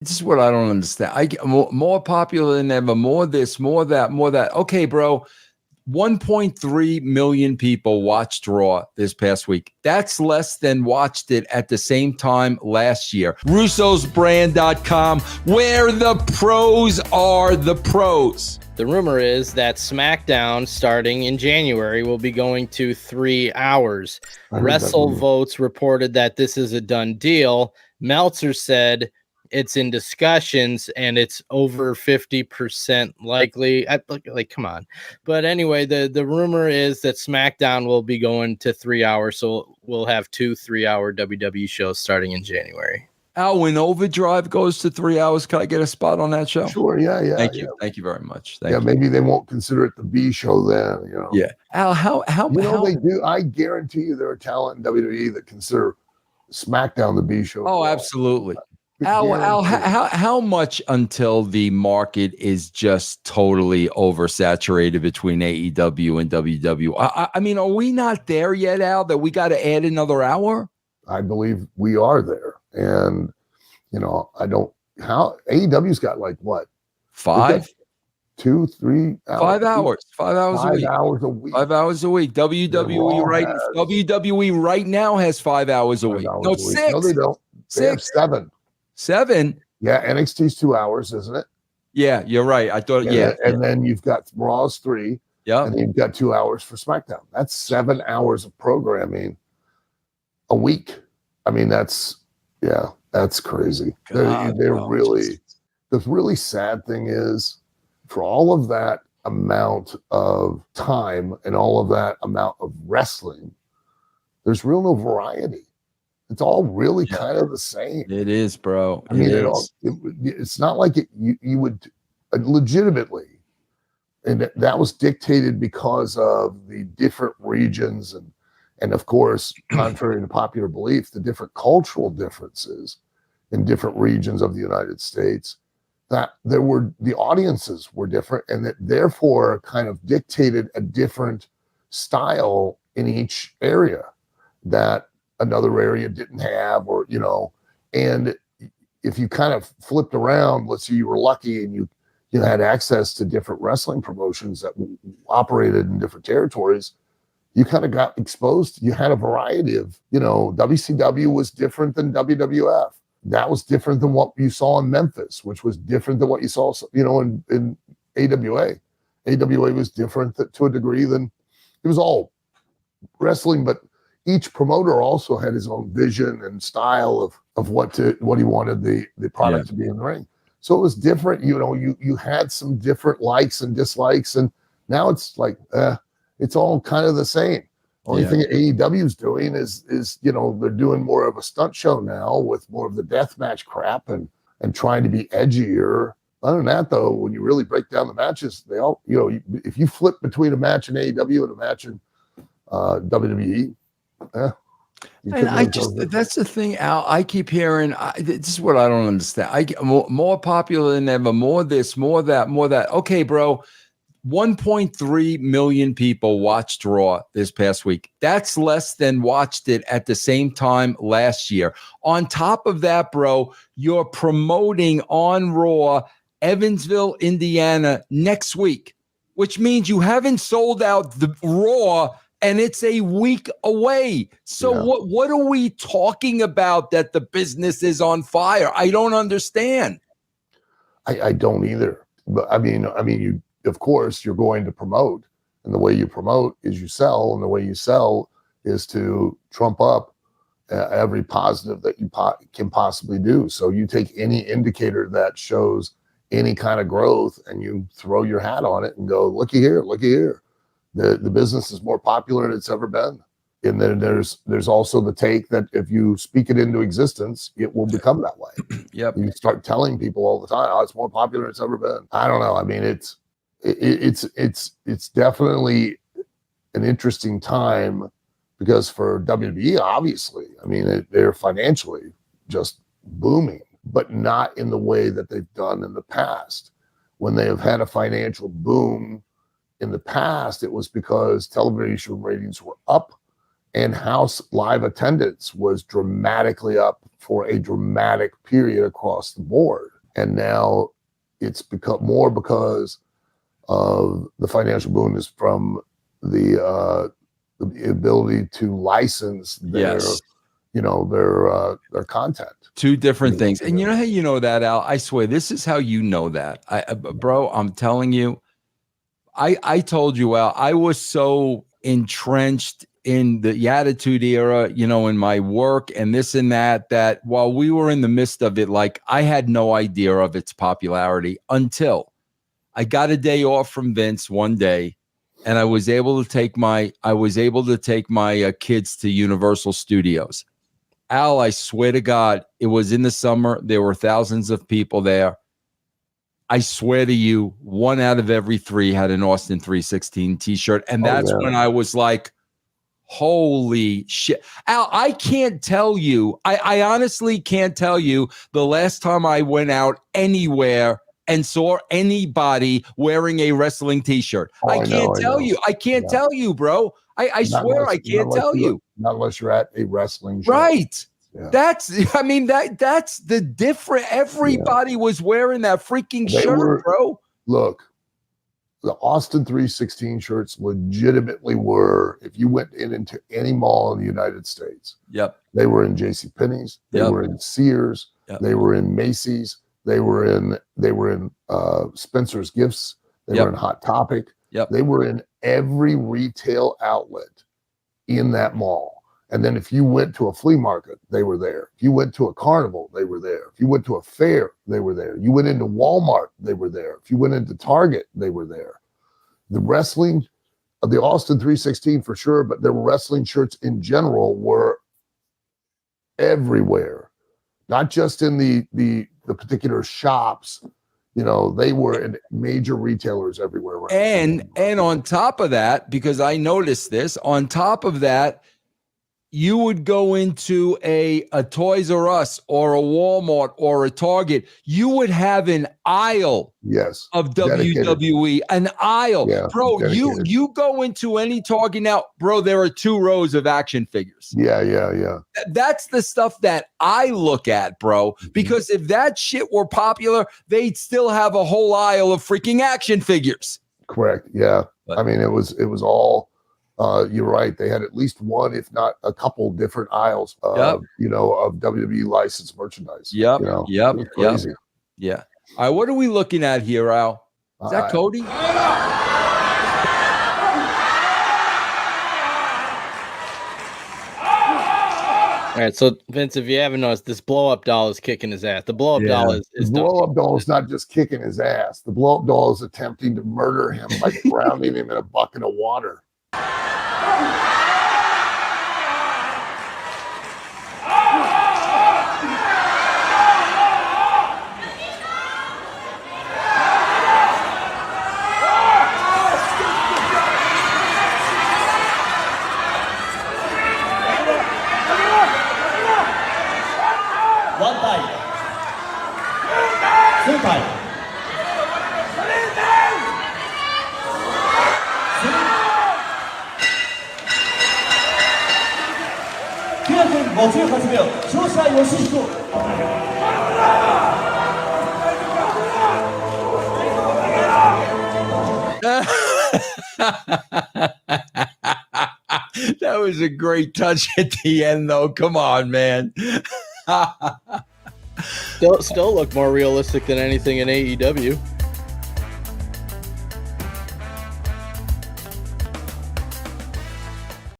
This is what I don't understand. I get more popular than ever, more this, more that, more that. Okay, bro. 1.3 million people watched Raw this past week. That's less than watched it at the same time last year. Russo'sBrand.com, where the pros are the pros. The rumor is that SmackDown, starting in January, will be going to 3 hours. WrestleVotes reported that this is a done deal. Meltzer said it's in discussions and it's over 50% likely. Like, come on. But anyway, the rumor is that SmackDown will be going to 3 hours. So we'll have 2 3-hour WWE shows starting in January. Al, when Overdrive goes to 3 hours, can I get a spot on that show? Sure. Yeah. Thank you. Thank you very much. Thank you. Maybe they won't consider it the B show then, Yeah. Al, how they do. I guarantee you there are talent in WWE that consider SmackDown the B show. Oh, absolutely. Al, how much until the market is just totally oversaturated between AEW and WWE? I mean, are we not there yet, Al, that we got to add another hour? I believe we are there. And, AEW's got like what? 5? 2, 3 hours. 5 hours. 5 hours a week. 5 hours a week. 5 hours a week. WWE right now has 5 hours a week. No, 6. No, they don't. They have 7. 7? Yeah, NXT's 2 hours, isn't it? Yeah, you're right. I thought, And then you've got Raw's 3. Yeah. And then you've got 2 hours for SmackDown. That's 7 hours of programming a week. I mean, that's crazy. They're really, the really sad thing is, for all of that amount of time and all of that amount of wrestling, there's real no variety. It's all really kind of the same. It is, bro. I mean, it's not like you would legitimately, and that was dictated because of the different regions and of course, contrary to popular belief, the different cultural differences in different regions of the United States, that the audiences were different, and that therefore kind of dictated a different style in each area that another area didn't have, and if you kind of flipped around, let's say you were lucky and you had access to different wrestling promotions that operated in different territories, you kind of got exposed. You had a variety of, WCW was different than WWF. That was different than what you saw in Memphis, which was different than what you saw, in AWA. AWA was different to a degree than, it was all wrestling, but each promoter also had his own vision and style of what he wanted the product to be in the ring. So it was different. You had some different likes and dislikes, and now it's like, it's all kind of the same. Only thing AEW is doing is they're doing more of a stunt show now with more of the deathmatch crap and trying to be edgier. Other than that, though, when you really break down the matches, they all, if you flip between a match in AEW and a match in WWE, and that's the thing, Al. I keep hearing, this is what I don't understand. I get more popular than ever, more this, more that, more that. Okay, bro. 1.3 million people watched Raw this past week. That's less than watched it at the same time last year. On top of that, bro, you're promoting on Raw Evansville, Indiana next week, which means you haven't sold out the Raw and it's a week away. So what are we talking about that the business is on fire? I don't understand. I don't either. But I mean, you, of course, you're going to promote, and the way you promote is you sell, and the way you sell is to trump up every positive that you can possibly do. So you take any indicator that shows any kind of growth and you throw your hat on it and go, looky here. The business is more popular than it's ever been. And then there's also the take that if you speak it into existence, it will become that way. Yep. You start telling people all the time, it's more popular than it's ever been. I don't know. I mean, it's definitely an interesting time, because for WWE, obviously, I mean, they're financially just booming, but not in the way that they've done in the past. When they have had a financial boom in the past, it was because television ratings were up and house live attendance was dramatically up for a dramatic period across the board. And now it's become more because of the financial boon is from the ability to license their, their content. Two different things. And you know how you know that, Al? I swear, this is how you know that. Bro, I'm telling you, I told you, Al, I was so entrenched in the Attitude Era, in my work and this and that while we were in the midst of it, like I had no idea of its popularity until I got a day off from Vince one day, and I was able to take my kids to Universal Studios. Al, I swear to God, it was in the summer. There were thousands of people there. I swear to you, 1 out of every 3 had an Austin 316 t-shirt. And that's when I was like, holy shit. Al, I can't tell you. I honestly can't tell you the last time I went out anywhere and saw anybody wearing a wrestling t-shirt. I can't tell you. I can't tell you, bro. I swear I can't tell you. Not unless you're at a wrestling show. Right. Yeah. That's the different. Everybody was wearing that freaking shirt, bro. Look, the Austin 316 shirts legitimately were, if you went into any mall in the United States, they were in JCPenney's, they were in Sears, they were in Macy's, they were in Spencer's Gifts, they were in Hot Topic, they were in every retail outlet in that mall. And then if you went to a flea market, they were there. If you went to a carnival, they were there. If you went to a fair, they were there. You went into Walmart, they were there. If you went into Target, they were there. The wrestling, the Austin 316 for sure, but the wrestling shirts in general were everywhere, not just in the particular shops. They were in major retailers everywhere. And on top of that, because I noticed this, on top of that, you would go into a Toys R Us or a Walmart or a Target, you would have an aisle of WWE, an aisle. Bro, you go into any Target now, bro, there are 2 rows of action figures. Yeah. That's the stuff that I look at, bro, because if that shit were popular, they'd still have a whole aisle of freaking action figures. Correct. Yeah. But, I mean, it was all you're right. They had at least one, if not a couple different aisles of WWE licensed merchandise. Yep. Crazy. Yeah. All right. What are we looking at here, Al? Is that Cody? All right, so Vince, if you haven't noticed, this blow-up doll is kicking his ass. The blow-up doll is the blow-up doll is not just kicking his ass. The blow-up doll is attempting to murder him by drowning him in a bucket of water. That was a great touch at the end, though. Come on, man. Still look more realistic than anything in AEW.